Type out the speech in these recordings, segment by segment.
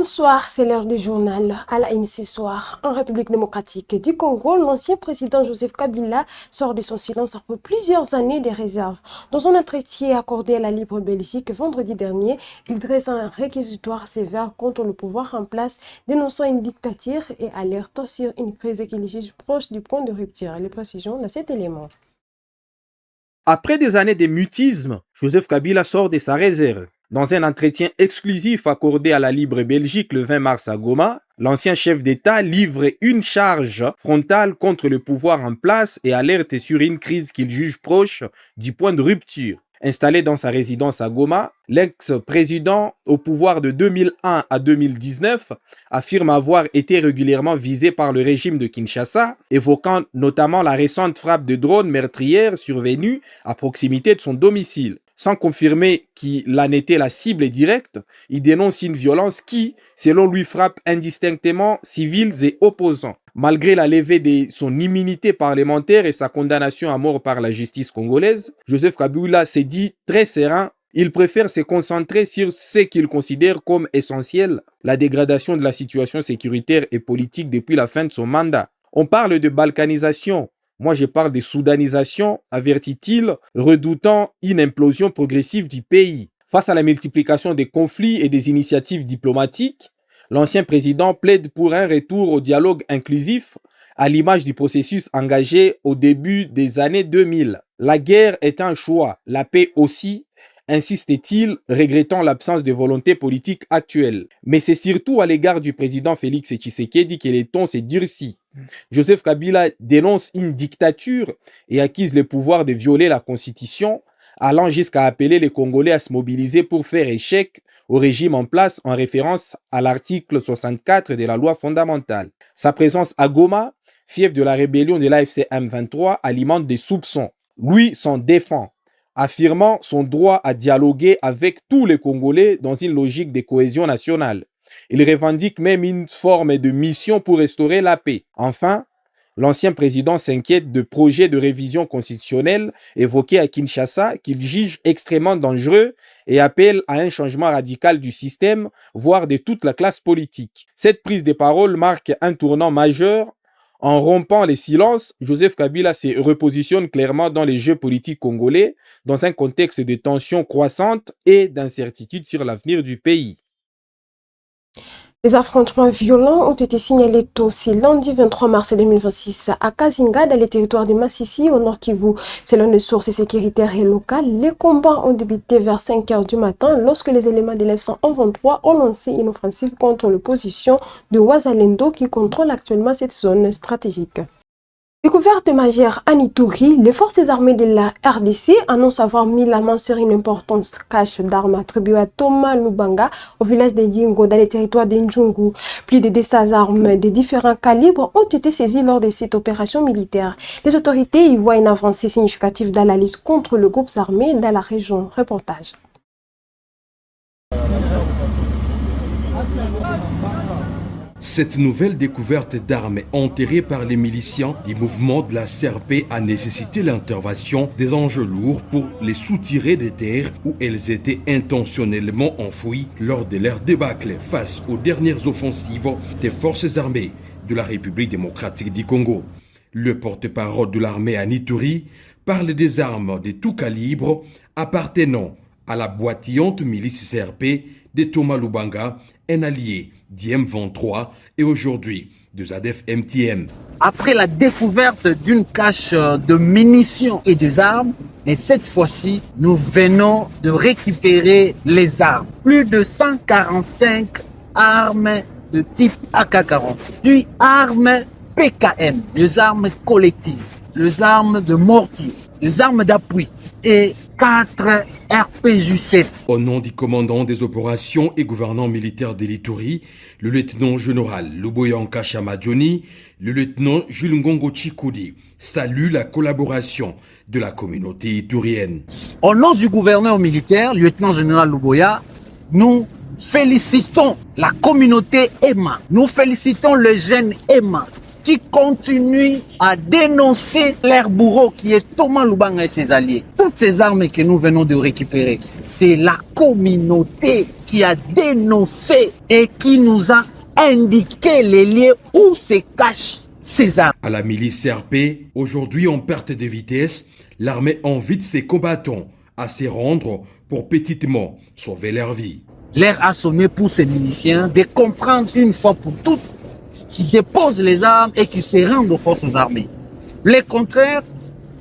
Bonsoir, c'est l'heure du journal. À la une ce soir, en République démocratique du Congo, l'ancien président Joseph Kabila sort de son silence après plusieurs années de réserve. Dans un entretien accordé à la Libre Belgique vendredi dernier, il dresse un réquisitoire sévère contre le pouvoir en place, dénonçant une dictature et alertant sur une crise qu'il juge proche du point de rupture. Les précisions dans cet élément. Après des années de mutisme, Joseph Kabila sort de sa réserve. Dans un entretien exclusif accordé à la Libre Belgique le 20 mars à Goma, l'ancien chef d'État livre une charge frontale contre le pouvoir en place et alerte sur une crise qu'il juge proche du point de rupture. Installé dans sa résidence à Goma, l'ex-président au pouvoir de 2001 à 2019 affirme avoir été régulièrement visé par le régime de Kinshasa, évoquant notamment la récente frappe de drone meurtrière survenue à proximité de son domicile. Sans confirmer qu'il en était la cible directe, il dénonce une violence qui, selon lui, frappe indistinctement civils et opposants. Malgré la levée de son immunité parlementaire et sa condamnation à mort par la justice congolaise, Joseph Kabila s'est dit très serein. Il préfère se concentrer sur ce qu'il considère comme essentiel, la dégradation de la situation sécuritaire et politique depuis la fin de son mandat. On parle de balkanisation. Moi, je parle de soudanisation, avertit-il, redoutant une implosion progressive du pays. Face à la multiplication des conflits et des initiatives diplomatiques, l'ancien président plaide pour un retour au dialogue inclusif, à l'image du processus engagé au début des années 2000. La guerre est un choix, la paix aussi, insiste-t-il, regrettant l'absence de volonté politique actuelle. Mais c'est surtout à l'égard du président Félix Tshisekedi que les tons s'est durci. Joseph Kabila dénonce une dictature et accuse le pouvoir de violer la Constitution, allant jusqu'à appeler les Congolais à se mobiliser pour faire échec au régime en place en référence à l'article 64 de la loi fondamentale. Sa présence à Goma, fief de la rébellion de l'AFC M23, alimente des soupçons. Lui s'en défend, affirmant son droit à dialoguer avec tous les Congolais dans une logique de cohésion nationale. Il revendique même une forme de mission pour restaurer la paix. Enfin, l'ancien président s'inquiète de projets de révision constitutionnelle évoqués à Kinshasa qu'il juge extrêmement dangereux et appelle à un changement radical du système, voire de toute la classe politique. Cette prise de parole marque un tournant majeur. En rompant les silences, Joseph Kabila se repositionne clairement dans les jeux politiques congolais, dans un contexte de tensions croissantes et d'incertitude sur l'avenir du pays. Les affrontements violents ont été signalés aussi lundi 23 mars 2026 à Kazinga, dans les territoires de Massissi, au nord Kivu. Selon les sources sécuritaires et locales, les combats ont débuté vers 5 h du matin lorsque les éléments de l'F-123 ont lancé une offensive contre l'opposition de Wazalendo qui contrôle actuellement cette zone stratégique. Découverte majeure à Ituri, les forces armées de la RDC annoncent avoir mis la main sur une importante cache d'armes attribuée à Thomas Lubanga au village de Dingo dans les territoires d'Njungu. Plus de 200 armes de différents calibres ont été saisies lors de cette opération militaire. Les autorités y voient une avancée significative dans la lutte contre les groupes armés dans la région. Reportage. Cette nouvelle découverte d'armes enterrées par les miliciens du mouvement de la CRP a nécessité l'intervention des engins lourds pour les soutirer des terres où elles étaient intentionnellement enfouies lors de leur débâcle face aux dernières offensives des forces armées de la République démocratique du Congo. Le porte-parole de l'armée à Ituri parle des armes de tout calibre appartenant à la boitillante milice CRP de Thomas Lubanga, un allié d'IM23 et aujourd'hui de ZADF MTM. Après la découverte d'une cache de munitions et des armes, et cette fois-ci, nous venons de récupérer les armes. Plus de 145 armes de type AK-47, puis armes PKM, les armes collectives, les armes de mortier, les armes d'appui et 4 RPG-7. Au nom du commandant des opérations et gouvernant militaire de l'Ituri, le lieutenant-général Luboyanka Chamadjoni, le lieutenant Jules Ngongo Chikoudi salue la collaboration de la communauté iturienne. Au nom du gouverneur militaire, lieutenant-général Luboya, nous félicitons la communauté EMA, nous félicitons les jeunes EMA qui continuent à dénoncer leur bourreau qui est Thomas Lubanga et ses alliés. Toutes ces armes que nous venons de récupérer, c'est la communauté qui a dénoncé et qui nous a indiqué les lieux où se cachent ces armes. À la milice CRP, aujourd'hui en perte de vitesse, l'armée invite ses combattants à se rendre pour petitement sauver leur vie. L'air a sonné pour ces miliciens de comprendre une fois pour toutes qu'ils déposent les armes et qu'ils se rendent aux forces armées. Le contraire,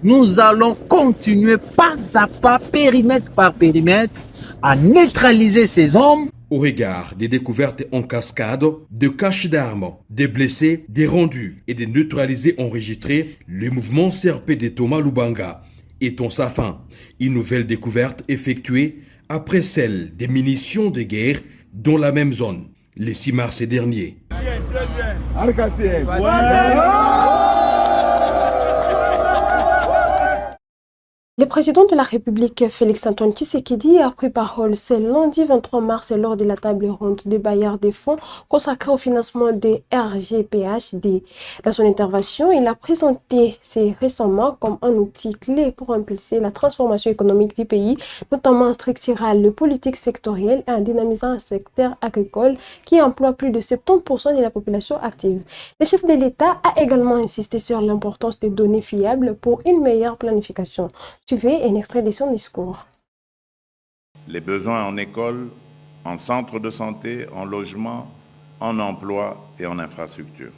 nous allons continuer pas à pas, périmètre par périmètre, à neutraliser ces hommes. Au regard des découvertes en cascade, de caches d'armes, des blessés, des rendus et des neutralisés enregistrés, le mouvement CRP de Thomas Lubanga est en sa fin. Une nouvelle découverte effectuée après celle des munitions de guerre dans la même zone, le 6 mars dernier. Le président de la République, Félix-Antoine Tshisekedi, a pris parole ce lundi 23 mars lors de la table ronde des bailleurs des fonds consacrée au financement des RGPHD. Dans son intervention, il a présenté récemment comme un outil clé pour impulser la transformation économique du pays, notamment en structurant le politique sectoriel et en dynamisant un secteur agricole qui emploie plus de 70% de la population active. Le chef de l'État a également insisté sur l'importance des données fiables pour une meilleure planification. Suivez un extrait de son discours. Les besoins en école, en centre de santé, en logement, en emploi et en infrastructure.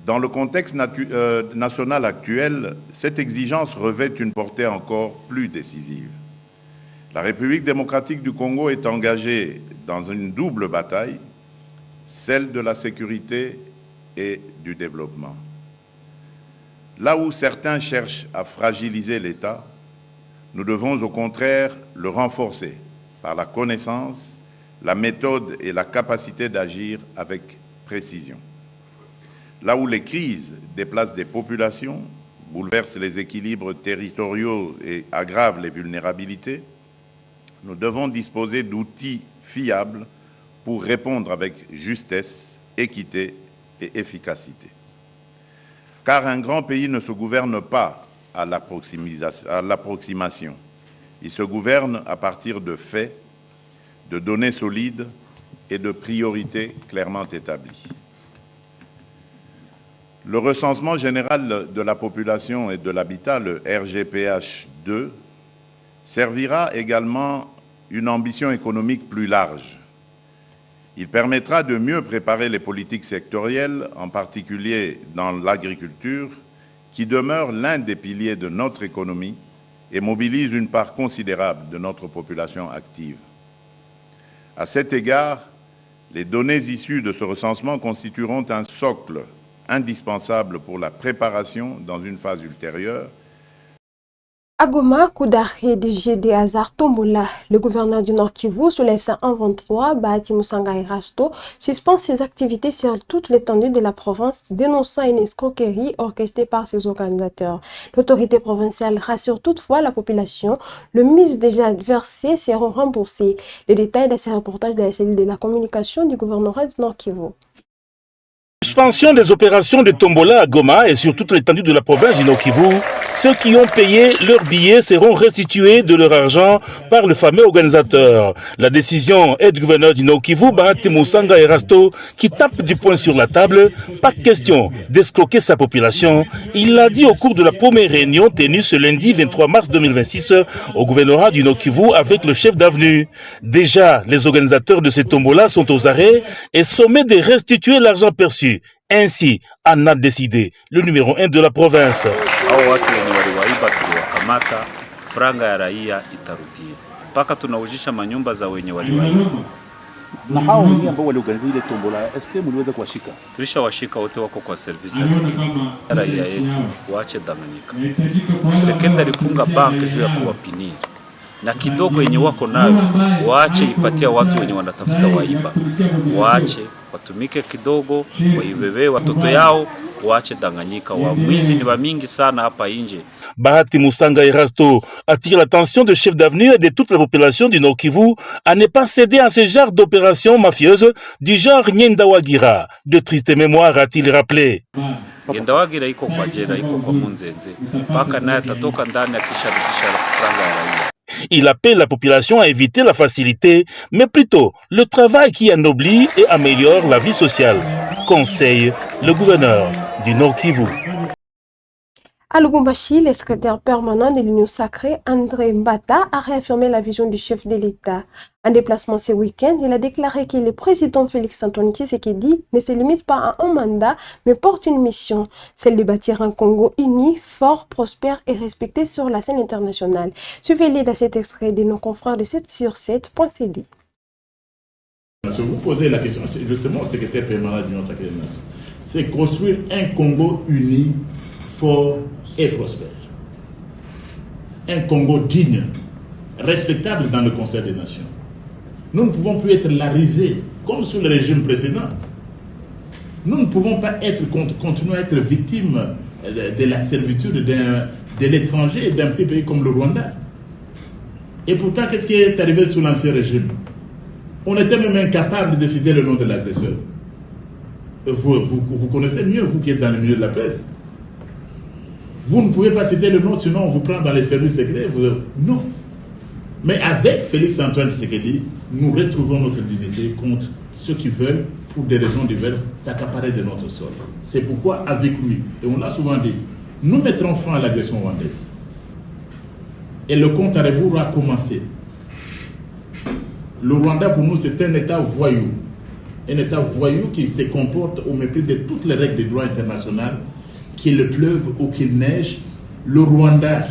Dans le contexte national actuel, cette exigence revêt une portée encore plus décisive. La République démocratique du Congo est engagée dans une double bataille, celle de la sécurité et du développement. Là où certains cherchent à fragiliser l'État, nous devons au contraire le renforcer par la connaissance, la méthode et la capacité d'agir avec précision. Là où les crises déplacent des populations, bouleversent les équilibres territoriaux et aggravent les vulnérabilités, nous devons disposer d'outils fiables pour répondre avec justesse, équité et efficacité. Car un grand pays ne se gouverne pas à l'approximation. Il se gouverne à partir de faits, de données solides et de priorités clairement établies. Le recensement général de la population et de l'habitat, le RGPH2, servira également une ambition économique plus large. Il permettra de mieux préparer les politiques sectorielles, en particulier dans l'agriculture, qui demeure l'un des piliers de notre économie et mobilise une part considérable de notre population active. À cet égard, les données issues de ce recensement constitueront un socle indispensable pour la préparation dans une phase ultérieure. À Goma, coup d'arrêt de GD Hazard Tombola, le gouverneur du Nord Kivu, sous l'FSA 123, Bahati Musanga Erasto, suspend ses activités sur toute l'étendue de la province, dénonçant une escroquerie orchestrée par ses organisateurs. L'autorité provinciale rassure toutefois la population, le mise déjà versé seront remboursés. Les détails de ces reportages de la cellule de la communication du gouvernorat du Nord Kivu. Suspension des opérations de Tombola à Goma et sur toute l'étendue de la province du Nord Kivu. Ceux qui ont payé leurs billets seront restitués de leur argent par le fameux organisateur. La décision est du gouverneur du Nord Kivu, Bahati Musanga Erasto, qui tape du poing sur la table. Pas question d'escroquer sa population. Il l'a dit au cours de la première réunion tenue ce lundi 23 mars 2026 au gouvernorat du Nord Kivu avec le chef d'avenue. Déjà, les organisateurs de ces tombolas sont aux arrêts et sommés de restituer l'argent perçu. Ainsi en a décidé le numéro 1 de la province. Kamata franga ya raia itarudia mpaka tunaujisha manyumba za wenye waliwaiba. Na hao wengine ambao waliorganiza ile tombola, eske mliweza kuwashika? Tulishawashika wote, wako kwa service ya raia yetu, waache danganyika. Sekenda alifunga bank juu ya kuwapiniri na kidogo yenye wako nayo waache ipatia watu wenye wanatafuta waiba, waache watumike kidogo, waibebe watoto yao, waache danganyika. Wamwizi ni wamingi sana hapa nje. Bahati Musanga Erasto attire l'attention de chefs d'avenir et de toute la population du Nord Kivu à ne pas céder à ce genre d'opérations mafieuses du genre Nyendawagira. De tristes mémoires a-t-il rappelé. Nyendawagira iko kwa jela, iko kwa Munzenze. Paka naye atatoka ndani akisharikisha franga ya raia. Il appelle la population à éviter la facilité, mais plutôt le travail qui anoblit et améliore la vie sociale. Conseille le gouverneur du Nord Kivu. À Lubumbashi, le secrétaire permanent de l'Union sacrée, André Mbata, a réaffirmé la vision du chef de l'État. En déplacement ce week-end, il a déclaré que le président Félix-Antoine Tshisekedi ne se limite pas à un mandat, mais porte une mission, celle de bâtir un Congo uni, fort, prospère et respecté sur la scène internationale. Suivez-les dans cet extrait de nos confrères de 7sur7.cd. Si vous posez la question, justement, au secrétaire permanent de l'Union sacrée des nations, c'est construire un Congo uni, fort et prospère. Un Congo digne, respectable dans le concert des nations. Nous ne pouvons plus être larisés comme sous le régime précédent. Nous ne pouvons pas continuer à être victimes de la servitude de l'étranger et d'un petit pays comme le Rwanda. Et pourtant, qu'est-ce qui est arrivé sous l'ancien régime? On était même incapable de décider le nom de l'agresseur. Vous connaissez mieux, vous qui êtes dans le milieu de la presse. Vous ne pouvez pas citer le nom, sinon on vous prend dans les services secrets. Non. Mais avec Félix-Antoine Tshisekedi, nous retrouvons notre dignité contre ceux qui veulent, pour des raisons diverses, s'accaparer de notre sol. C'est pourquoi, avec lui, et on l'a souvent dit, nous mettrons fin à l'agression rwandaise. Et le compte à rebours a commencé. Le Rwanda, pour nous, c'est un État voyou. Un État voyou qui se comporte au mépris de toutes les règles du droit international. Qu'il pleuve ou qu'il neige, le Rwanda,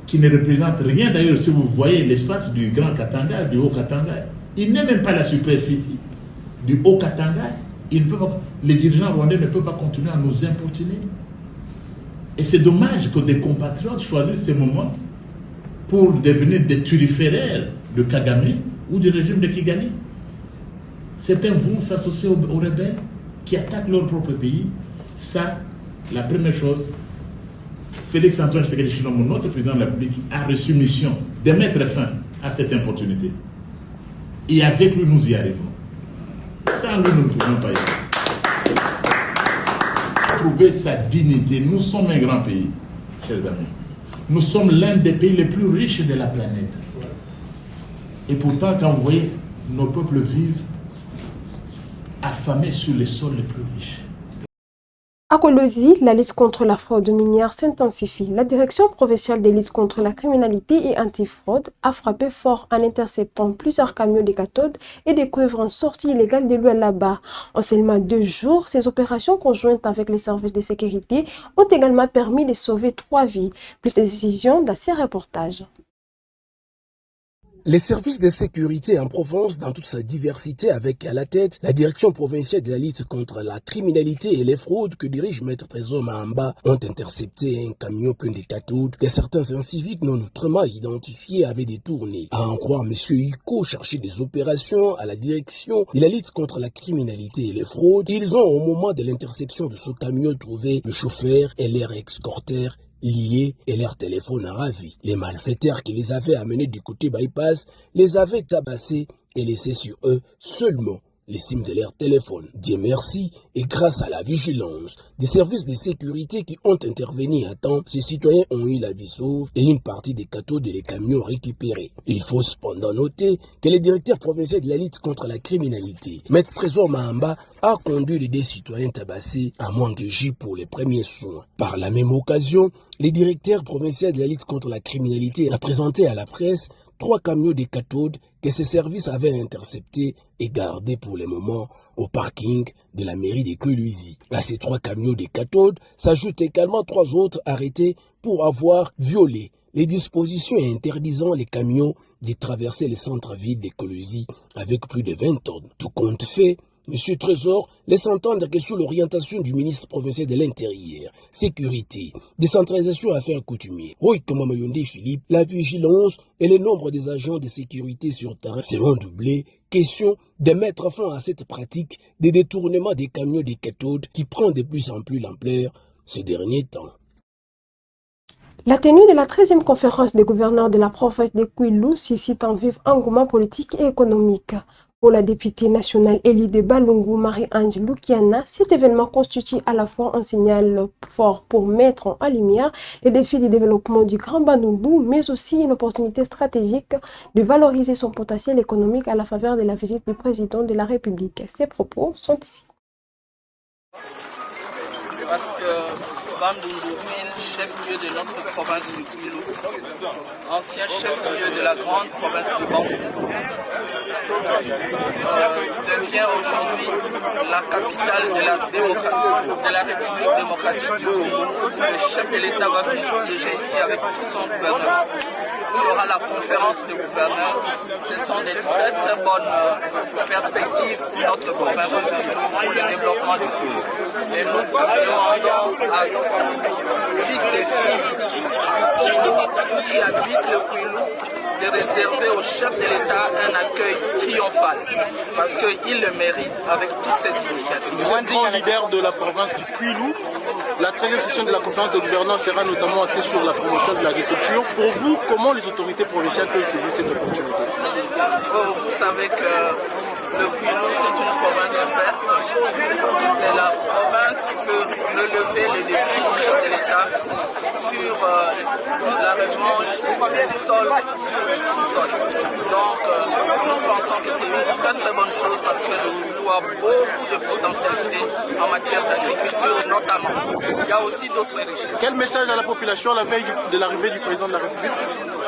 qui ne représente rien d'ailleurs, si vous voyez l'espace du Grand Katanga, du Haut Katanga, il n'est même pas la superficie du Haut Katanga. Les dirigeants rwandais ne peuvent pas continuer à nous importuner. Et c'est dommage que des compatriotes choisissent ces moments pour devenir des turiféraires de Kagame ou du régime de Kigali. Certains vont s'associer aux rebelles qui attaquent leur propre pays. Ça, la première chose, Félix-Antoine Tshisekedi Tshilombo, notre président de la République, a reçu mission de mettre fin à cette importunité. Et avec lui, nous y arrivons. Sans lui, nous ne pouvons pas y arriver. Trouver sa dignité. Nous sommes un grand pays, chers amis. Nous sommes l'un des pays les plus riches de la planète. Et pourtant, quand vous voyez, nos peuples vivent affamés sur les sols les plus riches. À Kolosi, la lutte contre la fraude minière s'intensifie. La direction provinciale de lutte contre la criminalité et antifraude a frappé fort en interceptant plusieurs camions de cathodes et des cuivres en sortie illégale de l'eau là-bas. En seulement 2 jours, ces opérations conjointes avec les services de sécurité ont également permis de sauver 3 vies. Plus de décisions dans ces reportages. Les services de sécurité en Provence, dans toute sa diversité, avec à la tête la direction provinciale de la lutte contre la criminalité et les fraudes que dirige Maître Trésor Mahamba, ont intercepté un camion plein de cathodes que certains inciviques non autrement identifiés avaient détourné. À en croire M. Iko, chercher des opérations à la direction de la lutte contre la criminalité et les fraudes, ils ont au moment de l'interception de ce camion trouvé le chauffeur et leur escorteur liés et leur téléphone ravi. Les malfaiteurs qui les avaient amenés du côté bypass les avaient tabassés et laissés sur eux seulement les SIM de leur téléphone. Dieu merci, et grâce à la vigilance des services de sécurité qui ont intervenu à temps, ces citoyens ont eu la vie sauve et une partie des cathodes et les camions récupérés. Il faut cependant noter que le directeur provincial de la lutte contre la criminalité, Maître Trésor Mahamba, a conduit les 2 citoyens tabassés à Mwangeji pour les premiers soins. Par la même occasion, le directeur provincial de la lutte contre la criminalité a présenté à la presse 3 camions de cathodes que ces services avaient interceptés et gardés pour le moment au parking de la mairie de Koluizi. À ces 3 camions de cathodes s'ajoutent également 3 autres arrêtés pour avoir violé les dispositions interdisant les camions de traverser le centre-ville de Koluizi avec plus de 20 tonnes. Tout compte fait, M. Trésor laisse entendre que sous l'orientation du ministre provincial de l'Intérieur, Sécurité, Décentralisation et Affaires coutumières, Roy Tomamayonde Philippe, la vigilance et le nombre des agents de sécurité sur terrain seront doublés. Question de mettre fin à cette pratique des détournements des camions des cathodes qui prend de plus en plus l'ampleur ces derniers temps. La tenue de la 13e conférence des gouverneurs de la province de Kwilu suscite un vif engouement politique et économique. Pour la députée nationale Elie de Balungu Marie-Ange Lukiana, cet événement constitue à la fois un signal fort pour mettre en lumière les défis du développement du Grand Bandundu, mais aussi une opportunité stratégique de valoriser son potentiel économique à la faveur de la visite du président de la République. Ces propos sont ici. Parce que Bandundu, chef-lieu de notre province du Kwilu, ancien chef-lieu de la grande province de Bandundu, devient aujourd'hui la capitale de la République démocratique du Congo. Le chef de l'État va venir siéger ici avec son gouvernement. Il y aura la conférence des gouverneurs. Ce sont des très très bonnes perspectives pour notre province du Kwilu, pour le développement du Kwilu. Et nous demandons à tous, fils et filles du Kwilu qui habitent le Kwilu, de réserver au chef de l'État un accueil triomphal, parce qu'il le mérite avec toutes ces initiatives. Vous êtes grand leader de la province du Kwilu. La 13e session de la conférence de gouvernance sera notamment axée sur la promotion de l'agriculture. Pour vous, comment les autorités provinciales peuvent saisir cette opportunité? Vous savez que le Kwilu, c'est une province verte. C'est la province qui peut relever les défis du chef de l'État sur la revanche du sol sur le sous-sol. Donc, nous pensons que c'est une très très bonne chose parce que le Kwilu a beaucoup de potentialités en matière d'agriculture notamment. Il y a aussi d'autres richesses. Quel message à la population à la veille de l'arrivée du président de la République?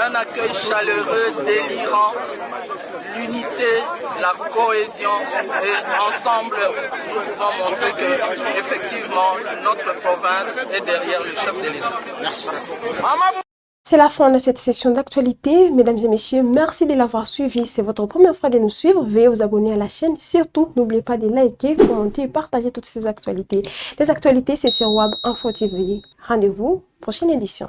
Un accueil chaleureux, délirant, l'unité, la cohésion et ensemble nous pouvons montrer que effectivement notre province est derrière le chef de l'État. Merci. C'est la fin de cette session d'actualité. Mesdames et messieurs, merci de l'avoir suivi. C'est votre première fois de nous suivre. Veuillez vous abonner à la chaîne. Surtout, n'oubliez pas de liker, commenter et partager toutes ces actualités. Les actualités, c'est sur WAB Info TV. Rendez-vous, prochaine édition.